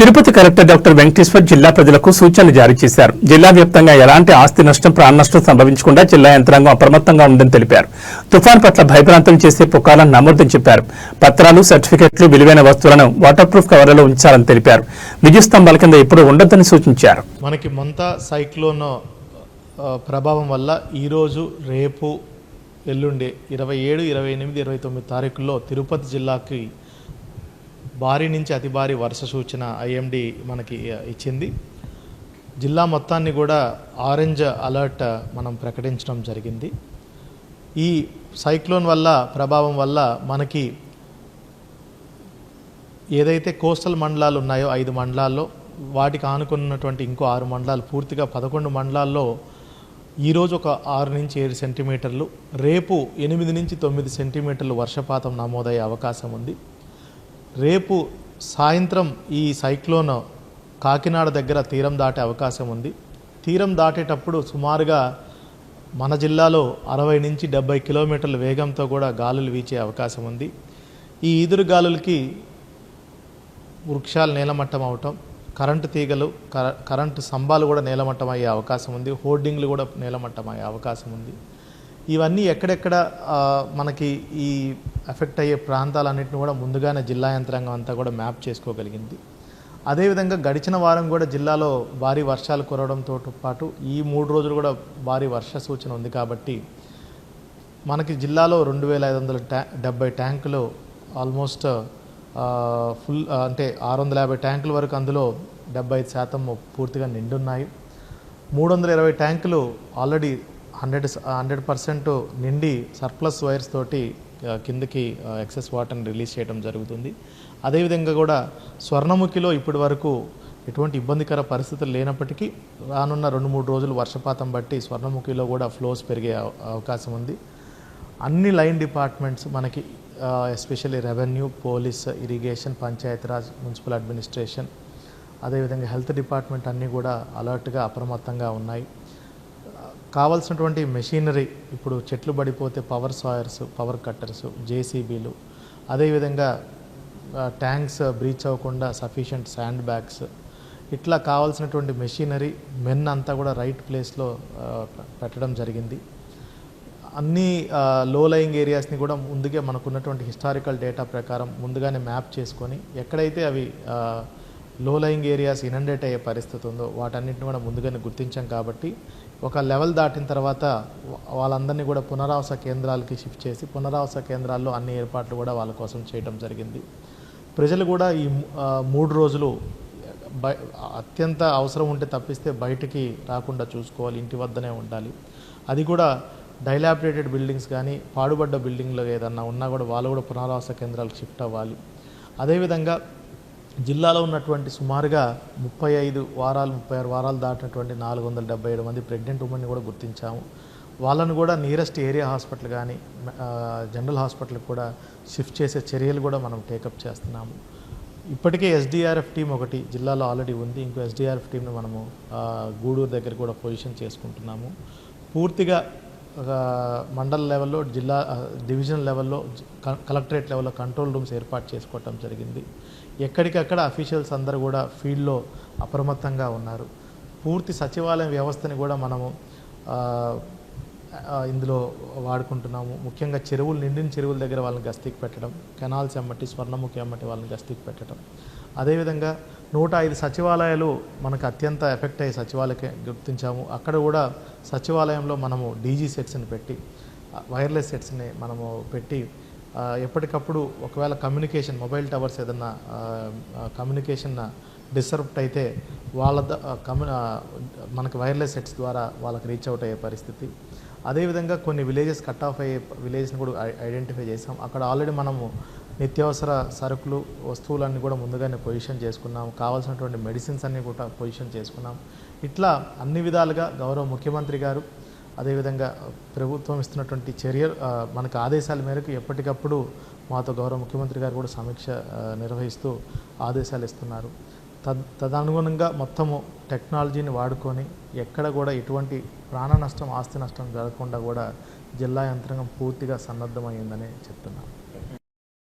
Tirupati collector doctor Venkateshwar జిల్లా ప్రజలకు సూచనలు జారీ చేశారు. జిల్లా వ్యాప్తంగా ఎలాంటి ఆస్తి నష్టం, ప్రాణ నష్టం సంభవించకుండా జిల్లా యంత్రాంగం అప్రమత్తంగా ఉందని తెలిపారు. తుఫాన్ పట్ల భయభ్రాంతం చేసే పుకార్లను నమోదని చెప్పారు. పత్రాలు, సర్టిఫికెట్లు, విలువైన వస్తువులను వాటర్ ప్రూఫ్ కవర్లలో ఉంచాలని తెలిపారు. విద్యుత్ స్తంభాల కింద ఎప్పుడూ ఉండొద్దని సూచించారు. మనకి మొంతా సైక్లోన్ ప్రభావం వల్ల ఈరోజు, రేపు, ఎల్లుండి 27, 28, 29 తారీఖుల్లో తిరుపతి జిల్లాకి భారీ నుంచి అతి భారీ వర్ష సూచన ఐఎండీ మనకి ఇచ్చింది. జిల్లా మొత్తాన్ని కూడా ఆరెంజ్ అలర్ట్ మనం ప్రకటించడం జరిగింది. ఈ సైక్లోన్ వల్ల ప్రభావం వల్ల మనకి ఏదైతే కోస్టల్ మండలాలు ఉన్నాయో 5 మండలాల్లో, వాటికి ఆనుకున్నటువంటి ఇంకో 6 మండలాలు, పూర్తిగా 11 మండలాల్లో ఈరోజు ఒక 6 నుంచి 7 సెంటీమీటర్లు, రేపు 8 నుంచి 9 సెంటీమీటర్లు వర్షపాతం నమోదయ్యే అవకాశం ఉంది. రేపు సాయంత్రం ఈ సైక్లోన్ కాకినాడ దగ్గర తీరం దాటే అవకాశం ఉంది. తీరం దాటేటప్పుడు సుమారుగా మన జిల్లాలో 60 నుంచి 70 కిలోమీటర్ల వేగంతో కూడా గాలులు వీచే అవకాశం ఉంది. ఈ ఈదురు గాలులకి వృక్షాలు నేలమట్టం అవటం, కరెంటు తీగలు, కరెంటు స్తంభాలు కూడా నేలమట్టం అయ్యే అవకాశం ఉంది. హోర్డింగ్లు కూడా నేలమట్టం అయ్యే అవకాశం ఉంది. ఇవన్నీ ఎక్కడెక్కడ మనకి ఈ ఎఫెక్ట్ అయ్యే ప్రాంతాలన్నింటినీ కూడా ముందుగానే జిల్లా యంత్రాంగం అంతా కూడా మ్యాప్ చేసుకోగలిగింది. అదేవిధంగా గడిచిన వారం కూడా జిల్లాలో భారీ వర్షాలు కురవడంతో పాటు ఈ 3 రోజులు కూడా భారీ వర్ష సూచన ఉంది. కాబట్టి మనకి జిల్లాలో 2570 ట్యాంకులు ఆల్మోస్ట్ ఫుల్, అంటే 650 ట్యాంకుల వరకు, అందులో 75% పూర్తిగా నిండున్నాయి. 320 ట్యాంకులు ఆల్రెడీ 100% నిండి సర్ప్లస్ వైర్స్ తోటి కిందకి ఎక్సెస్ వాటర్ని రిలీజ్ చేయడం జరుగుతుంది. అదేవిధంగా కూడా స్వర్ణముఖిలో ఇప్పటి వరకు ఎటువంటి ఇబ్బందికర పరిస్థితులు లేనప్పటికీ రానున్న 2-3 రోజులు వర్షపాతం బట్టి స్వర్ణముఖిలో కూడా ఫ్లోస్ పెరిగే అవకాశం ఉంది. అన్ని లైన్ డిపార్ట్మెంట్స్ మనకి especially revenue, police, irrigation, Panchayati Raj, municipal administration, అదేవిధంగా హెల్త్ డిపార్ట్మెంట్ అన్నీ కూడా అలర్ట్గా అప్రమత్తంగా ఉన్నాయి. కావాల్సినటువంటి మెషినరీ, ఇప్పుడు చెట్లు పడిపోతే పవర్ సాయర్స్, పవర్ కట్టర్స్, జేసీబీలు, అదేవిధంగా ట్యాంక్స్ బ్రీచ్ అవ్వకుండా సఫిషియంట్ శాండ్ బ్యాగ్స్, ఇట్లా కావాల్సినటువంటి మెషినరీ, మెన్ అంతా కూడా రైట్ ప్లేస్లో పెట్టడం జరిగింది. అన్ని లో లయింగ్ ఏరియాస్ని కూడా ముందుగా మనకున్నటువంటి హిస్టారికల్ డేటా ప్రకారం ముందుగానే మ్యాప్ చేసుకొని ఎక్కడైతే అవి లో లయింగ్ ఏరియాస్ ఇనండేట్ అయ్యే పరిస్థితి ఉందో వాటన్నిటిని కూడా ముందుగానే గుర్తించాం. కాబట్టి ఒక లెవెల్ దాటిన తర్వాత వాళ్ళందరినీ కూడా పునరావాస కేంద్రాలకి షిఫ్ట్ చేసి పునరావాస కేంద్రాల్లో అన్ని ఏర్పాట్లు కూడా వాళ్ళ కోసం చేయడం జరిగింది. ప్రజలు కూడా ఈ 3 రోజులు అత్యంత అవసరం ఉంటే తప్పిస్తే బయటికి రాకుండా చూసుకోవాలి, ఇంటి వద్దనే ఉండాలి. అది కూడా డైలాబరేటెడ్ బిల్డింగ్స్ కానీ పాడుబడ్డ బిల్డింగ్లు ఏదన్నా ఉన్నా కూడా వాళ్ళు కూడా పునరావాస కేంద్రాలకు షిఫ్ట్ అవ్వాలి. అదేవిధంగా జిల్లాలో ఉన్నటువంటి సుమారుగా 36 వారాలు దాటినటువంటి 477 మంది ప్రెగ్నెంట్ ఉమెన్ని కూడా గుర్తించాము. వాళ్ళను కూడా నియరెస్ట్ ఏరియా హాస్పిటల్ కానీ జనరల్ హాస్పిటల్కి కూడా షిఫ్ట్ చేసే చర్యలు కూడా మనం టేకప్ చేస్తున్నాము. ఇప్పటికే ఎస్డిఆర్ఎఫ్ టీం ఒకటి జిల్లాలో ఆల్రెడీ ఉంది. ఇంకో ఎస్డిఆర్ఎఫ్ టీంని మనము గూడూరు దగ్గర కూడా పొజిషన్ చేసుకుంటున్నాము. పూర్తిగా మండల లెవెల్లో, జిల్లా డివిజన్ లెవెల్లో, కలెక్టరేట్ లెవెల్లో కంట్రోల్ రూమ్స్ ఏర్పాటు చేసుకోవటం జరిగింది. ఎక్కడికక్కడ అఫీషియల్స్ అందరూ కూడా ఫీల్డ్లో అప్రమత్తంగా ఉన్నారు. పూర్తి సచివాలయం వ్యవస్థని కూడా మనము ఇందులో వాడుకుంటున్నాము. ముఖ్యంగా చెరువులు, నిండిన చెరువుల దగ్గర వాళ్ళని గస్తీకి పెట్టడం, కెనాల్స్ ఎమ్మటి, స్వర్ణముఖి ఎమ్మటి వాళ్ళని గస్తీకి పెట్టడం. అదేవిధంగా 105 సచివాలయాలు మనకు అత్యంత ఎఫెక్ట్ అయ్యే సచివాలయకే గుర్తించాము. అక్కడ కూడా సచివాలయంలో మనము డీజీ సెట్స్ని పెట్టి, వైర్లెస్ సెట్స్ని మనము పెట్టి ఎప్పటికప్పుడు ఒకవేళ కమ్యూనికేషన్, మొబైల్ టవర్స్ ఏదన్నా కమ్యూనికేషన్ డిస్టర్బ్ అయితే మనకి వైర్లెస్ సెట్స్ ద్వారా వాళ్ళకి రీచ్ అవుట్ అయ్యే పరిస్థితి. అదేవిధంగా కొన్ని విలేజెస్ కట్ ఆఫ్ అయ్యే విలేజ్ని కూడా ఐడెంటిఫై చేసాం. అక్కడ ఆల్రెడీ మనము నిత్యావసర సరుకులు, వస్తువులన్నీ కూడా ముందుగానే పొజిషన్ చేసుకున్నాం. కావాల్సినటువంటి మెడిసిన్స్ అన్నీ కూడా పొజిషన్ చేసుకున్నాం. ఇట్లా అన్ని విధాలుగా గౌరవ ముఖ్యమంత్రి గారు, అదేవిధంగా ప్రభుత్వం ఇస్తున్నటువంటి చర్యలు, మనకు ఆదేశాల మేరకు ఎప్పటికప్పుడు మాతో గౌరవ ముఖ్యమంత్రి గారు కూడా సమీక్ష నిర్వహిస్తూ ఆదేశాలు ఇస్తున్నారు. తదనుగుణంగా మొత్తము టెక్నాలజీని వాడుకొని ఎక్కడ కూడా ఎటువంటి ప్రాణ నష్టం, ఆస్తి నష్టం జరగకుండా కూడా జిల్లా యంత్రాంగం పూర్తిగా సన్నద్ధమైందని చెప్తున్నాను.